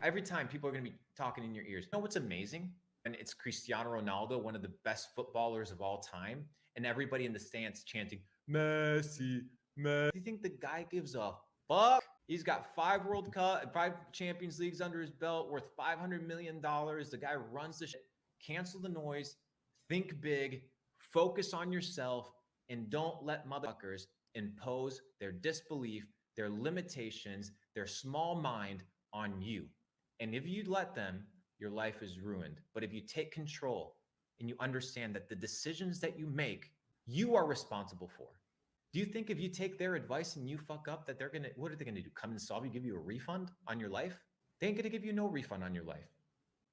Every time people are going to be talking in your ears. You know what's amazing? And it's Cristiano Ronaldo, one of the best footballers of all time. And everybody in the stands chanting, Messi, Messi. Do you think the guy gives a fuck? He's got 5 World Cup, 5 Champions Leagues under his belt, worth $500 million. The guy runs the shit. Cancel the noise. Think big. Focus on yourself. And don't let motherfuckers impose their disbelief, their limitations, their small mind on you. And if you let them, your life is ruined. But if you take control and you understand that the decisions that you make, you are responsible for. Do you think if you take their advice and you fuck up that what are they gonna do? Come and solve you, give you a refund on your life? They ain't gonna give you no refund on your life.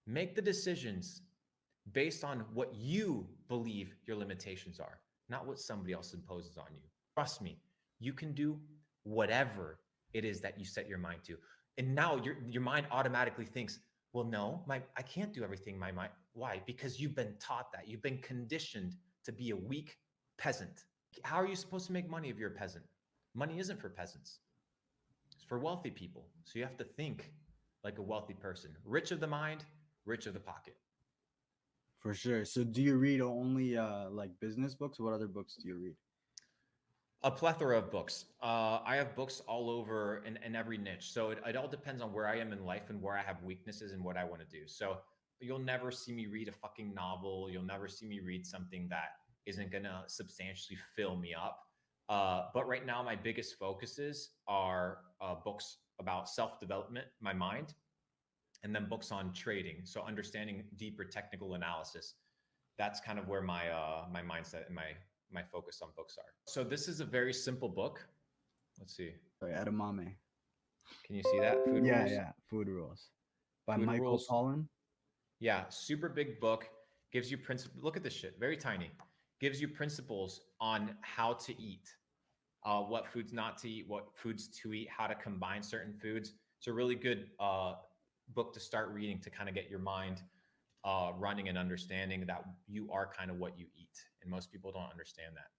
Make the decisions based on what you believe your limitations are, not what somebody else imposes on you. Trust me, you can do whatever it is that you set your mind to. And now your mind automatically thinks, well, no, I can't do everything my mind. Why? Because you've been taught that. You've been conditioned to be a weak peasant. How are you supposed to make money if you're a peasant? Money isn't for peasants. It's for wealthy people. So you have to think like a wealthy person. Rich of the mind, rich of the pocket. For sure. So do you read only like business books? What other books do you read? A plethora of books. I have books all over in every niche. So it all depends on where I am in life and where I have weaknesses and what I want to do. So you'll never see me read a fucking novel. You'll never see me read something that isn't going to substantially fill me up. But right now, my biggest focuses are books about self-development, my mind, and then books on trading. So understanding deeper technical analysis. That's kind of where my my mindset and my focus on books are. So this is a very simple book. Let's see. Sorry, Edamame. Can you see that? Food Yeah, Rules? yeah. Food Rules by Food Michael Rules. Pollan. Yeah, super big book. Gives you principles. Look at this shit. Very tiny. Gives you principles on how to eat, what foods not to eat, what foods to eat, how to combine certain foods. It's a really good book to start reading to kind of get your mind running and understanding that you are kind of what you eat. And most people don't understand that.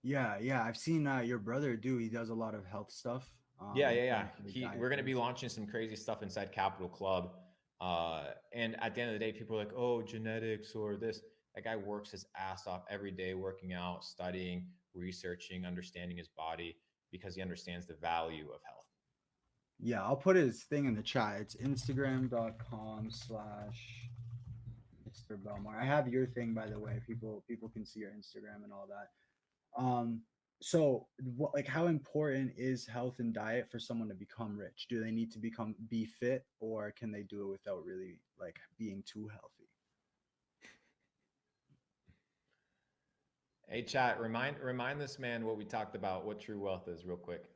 Yeah, yeah. I've seen your brother do. He does a lot of health stuff. Yeah. We're going to be launching some crazy stuff inside Capital Club. And at the end of the day, people are like, oh, genetics or this. That guy works his ass off every day, working out, studying, researching, understanding his body because he understands the value of health. Yeah, I'll put his thing in the chat. It's Instagram.com/Mr. Belmar. I have your thing, by the way. People can see your Instagram and all that. So what, like, how important is health and diet for someone to become rich? Do they need to be fit, or can they do it without really like being too healthy? Hey, chat, remind this man what we talked about, what true wealth is, real quick.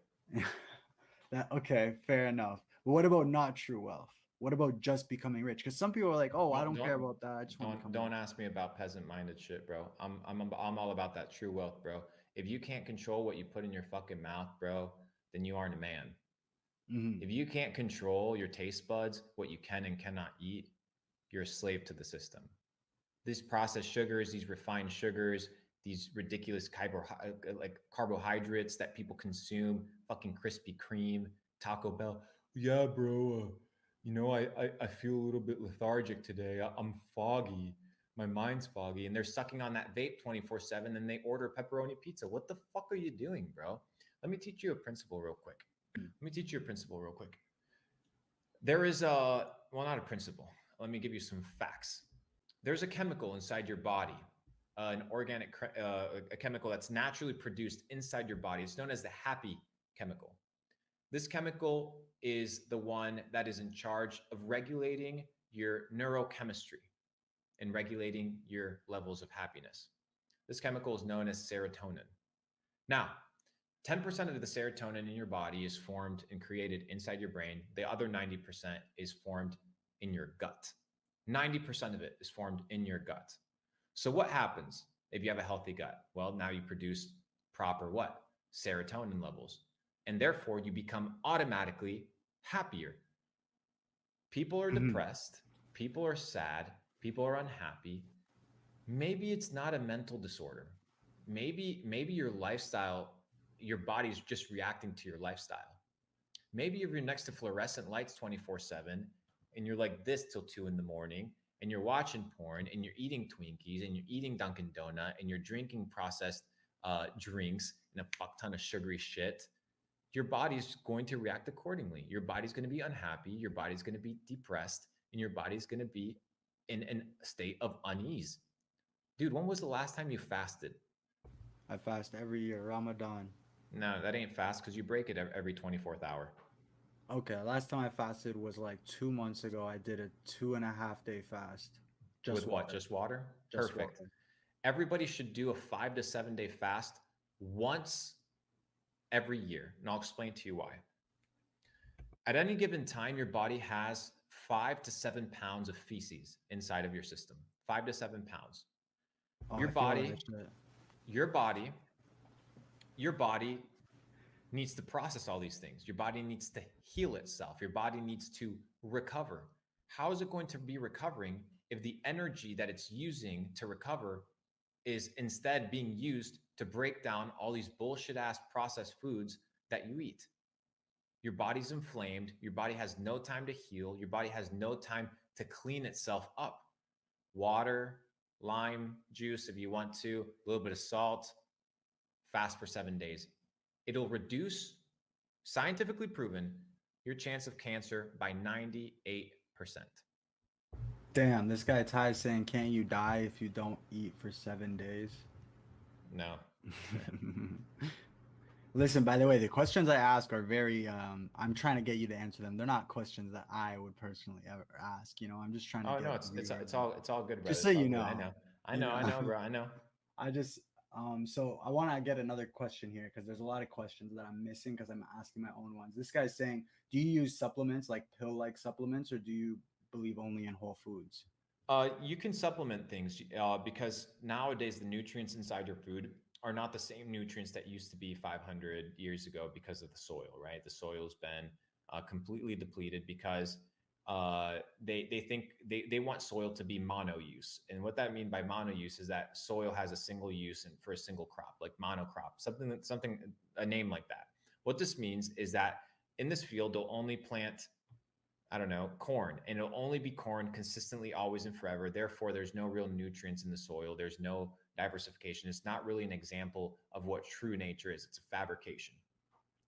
Okay, fair enough. But what about not true wealth? What about just becoming rich? Because some people are like, "Oh, I don't care about that. I just want to become." Don't ask me about peasant-minded shit, bro. I'm all about that true wealth, bro. If you can't control what you put in your fucking mouth, bro, then you aren't a man. Mm-hmm. If you can't control your taste buds, what you can and cannot eat, you're a slave to the system. These processed sugars, these refined sugars, these ridiculous carbohydrates that people consume, fucking Krispy Kreme, Taco Bell. Yeah, bro. I feel a little bit lethargic today. I'm foggy. My mind's foggy. And they're sucking on that vape 24/7 and they order pepperoni pizza. What the fuck are you doing, bro? Let me teach you a principle real quick. There is not a principle. Let me give you some facts. There's a chemical inside your body, an organic a chemical that's naturally produced inside your body. It's known as the happy chemical. This chemical is the one that is in charge of regulating your neurochemistry and regulating your levels of happiness. This chemical is known as serotonin. Now, 10% of the serotonin in your body is formed and created inside your brain. The other 90% is formed in your gut. 90% of it is formed in your gut. So what happens if you have a healthy gut? Well, now you produce proper what? Serotonin levels. And therefore you become automatically happier. People are depressed. People are sad. People are unhappy. Maybe it's not a mental disorder. Maybe your lifestyle, your body's just reacting to your lifestyle. Maybe if you're next to fluorescent lights 24/7 and you're like this till 2 in the morning and you're watching porn and you're eating Twinkies and you're eating Dunkin' Donut and you're drinking processed drinks and a fuck ton of sugary shit, your body's going to react accordingly. Your body's going to be unhappy. Your body's going to be depressed and your body's going to be in a state of unease. Dude, when was the last time you fasted? I fast every year, Ramadan. No, that ain't fast because you break it every 24th hour. Okay, last time I fasted was like 2 months ago. I did a 2.5 day fast. With Just what? water. Just water? Just Perfect. water. Everybody should do a 5 to 7 day fast once every year. And I'll explain to you why. At any given time, your body has 5 to 7 pounds of feces inside of your system. 5 to 7 pounds. Oh, Your I feel like I body, should. your body, your body needs to process all these things. Your body needs to heal itself. Your body needs to recover. How is it going to be recovering if the energy that it's using to recover is instead being used to break down all these bullshit ass processed foods that you eat? Your body's inflamed. Your body has no time to heal. Your body has no time to clean itself up. Water, lime juice, if you want to, a little bit of salt, fast for 7 days. It'll reduce, scientifically proven, your chance of cancer by 98%. Damn, this guy Ty is saying, "Can't you die if you don't eat for 7 days?" No. Listen, by the way, the questions I ask are very. I'm trying to get you to answer them. They're not questions that I would personally ever ask. I'm just trying to Oh get no, a it's viewer. it's all good, brother. Just so It's all you good. know, I know. I you know, I know. know, bro. I know. I just so I want to get another question here because there's a lot of questions that I'm missing because I'm asking my own ones. This guy's saying, do you use supplements like pill-like supplements, or do you believe only in whole foods? You can supplement things because nowadays the nutrients inside your food are not the same nutrients that used to be 500 years ago because of the soil, right? The soil's been completely depleted because they think they want soil to be mono use. And what that mean by mono use is that soil has a single use and for a single crop, like monocrop, something a name like that. What this means is that in this field they'll only plant, I don't know, corn, and it'll only be corn consistently, always and forever. Therefore, there's no real nutrients in the soil. There's no diversification. It's not really an example of what true nature is. It's a fabrication.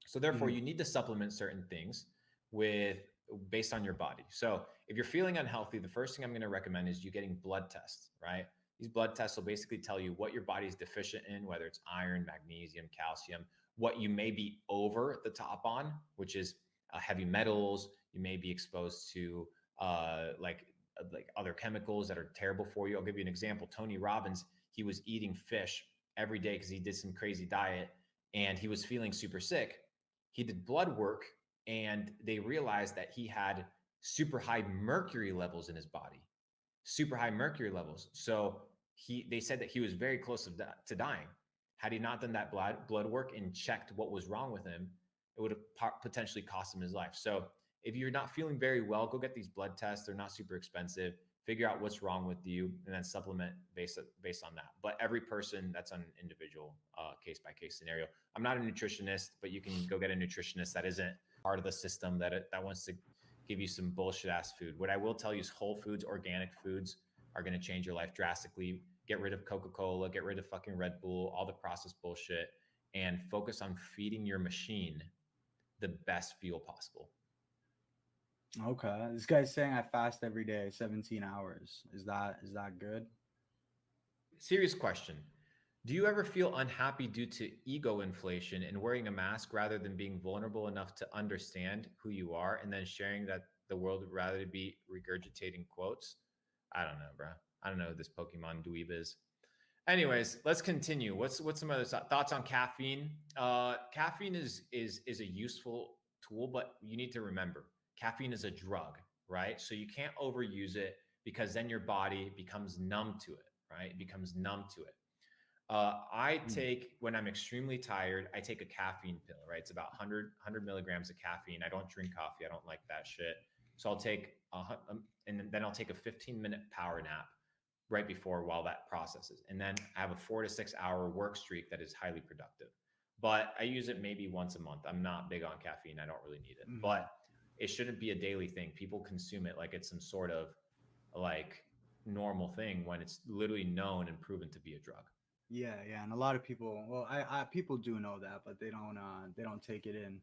So therefore, Mhm. you need to supplement certain things with based on your body. So if you're feeling unhealthy, the first thing I'm going to recommend is you getting blood tests, right? These blood tests will basically tell you what your body is deficient in, whether it's iron, magnesium, calcium, what you may be over the top on, which is heavy metals. You may be exposed to like other chemicals that are terrible for you. I'll give you an example. Tony Robbins, he was eating fish every day because he did some crazy diet and he was feeling super sick. He did blood work and they realized that he had super high mercury levels in his body, super high mercury levels. So they said that he was very close to dying. Had he not done that blood work and checked what was wrong with him, it would have potentially cost him his life. So if you're not feeling very well, go get these blood tests. They're not super expensive. Figure out what's wrong with you, and then supplement based on that. But every person, that's on an individual case by case scenario. I'm not a nutritionist, but you can go get a nutritionist that isn't part of the system that wants to give you some bullshit ass food. What I will tell you is whole foods, organic foods are going to change your life drastically. Get rid of Coca-Cola, get rid of fucking Red Bull, all the processed bullshit, and focus on feeding your machine the best fuel possible. Okay, this guy's saying I fast every day, 17 hours. Is that good? Serious question. Do you ever feel unhappy due to ego inflation and wearing a mask rather than being vulnerable enough to understand who you are and then sharing that the world would rather be regurgitating quotes? I don't know, bro. I don't know who this Pokemon dweeb is. Anyways, let's continue. What's some other thoughts on caffeine? Caffeine is a useful tool, but you need to remember caffeine is a drug, right? So you can't overuse it because then your body becomes numb to it, right? It becomes numb to it. I Mm. take, when I'm extremely tired, I take a caffeine pill, right? It's about 100 milligrams of caffeine. I don't drink coffee. I don't like that shit. So I'll take, and then I'll take a 15-minute power nap right before while that processes. And then I have a 4 to 6 hour work streak that is highly productive. but I use it maybe once a month. I'm not big on caffeine. I don't really need it, Mhm. but it shouldn't be a daily thing. People consume it like it's some sort of like normal thing when it's literally known and proven to be a drug. Yeah, yeah, and a lot of people, well, I people do know that, but they don't take it in.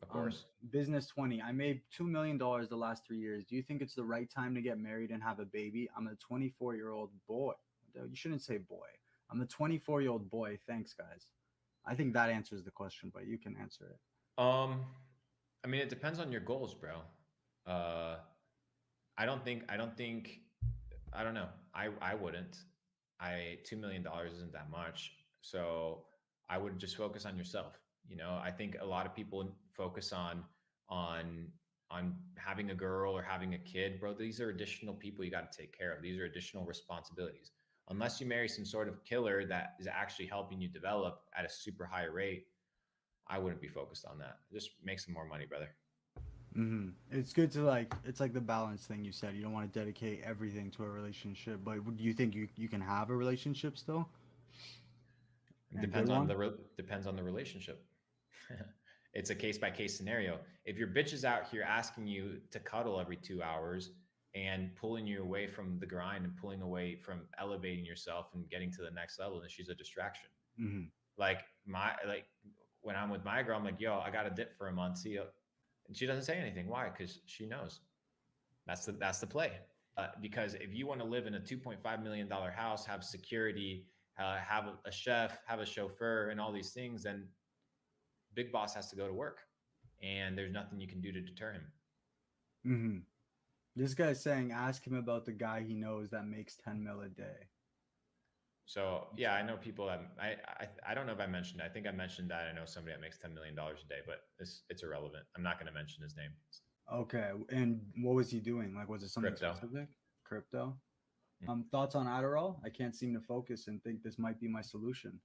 Of Um, course. Business 20. I made $2 million the last 3 years. Do you think it's the right time to get married and have a baby? I'm a 24-year-old boy. No, you shouldn't say boy. I'm a 24-year-old boy. Thanks, guys. I think that answers the question, but you can answer it. Um, I mean, it depends on your goals, bro. Uh, I don't think I don't know. I wouldn't. I $2 million isn't that much. So I would just focus on yourself. You know, I think a lot of people focus on on having a girl or having a kid, bro. These are additional people you got to take care of. These are additional responsibilities. Unless you marry some sort of killer that is actually helping you develop at a super high rate, I wouldn't be focused on that. Just make some more money, brother. It's good to like. It's like the balance thing you said. You don't want to dedicate everything to a relationship, but do you think you can have a relationship still and a good one? Depends on the relationship. It's a case by case scenario. If your bitch is out here asking you to cuddle every 2 hours and pulling you away from the grind and pulling away from elevating yourself and getting to the next level, then she's a distraction. Mm-hmm. Like when I'm with my girl, I'm like, yo, I got a dip for a month. See ya. And she doesn't say anything. Why? Because she knows. That's the play. Because if you want to live in a $2.5 million house, have security, have a chef, have a chauffeur, and all these things, then Big Boss has to go to work, and there's nothing you can do to deter him. Mm-hmm. This guy's saying, ask him about the guy he knows that makes 10 mil a day. So yeah, I know people that I don't know if I mentioned. I think I mentioned that I know somebody that makes $10 million a day, but it's irrelevant. I'm not going to mention his name. It's Okay, and what was he doing? Like, was it something crypto. specific? Crypto. Thoughts on Adderall? I can't seem to focus and think this might be my solution.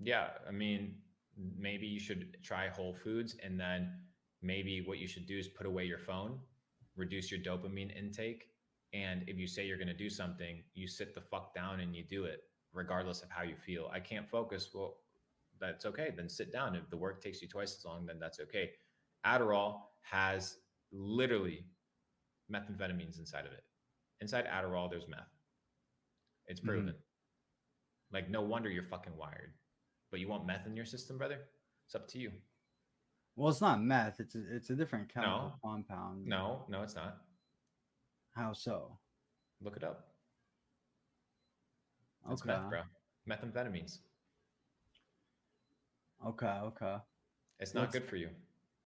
Yeah, I mean, maybe you should try Whole Foods, and then maybe what you should do is put away your phone, reduce your dopamine intake, and if you say you're going to do something, you sit the fuck down and you do it, regardless of how you feel. I can't focus. Well, that's okay. Then sit down. If the work takes you twice as long, then that's okay. Adderall has literally methamphetamines inside of it. Inside Adderall, there's meth. It's Hmm. proven. Like, no wonder you're fucking wired. But you want meth in your system, brother? It's up to you. Well, it's not meth. It's a different chemical No, compound. no, it's not. How so? Look it up. It's meth, Okay. bro. Methamphetamines. Okay. Okay. It's not What's good for you.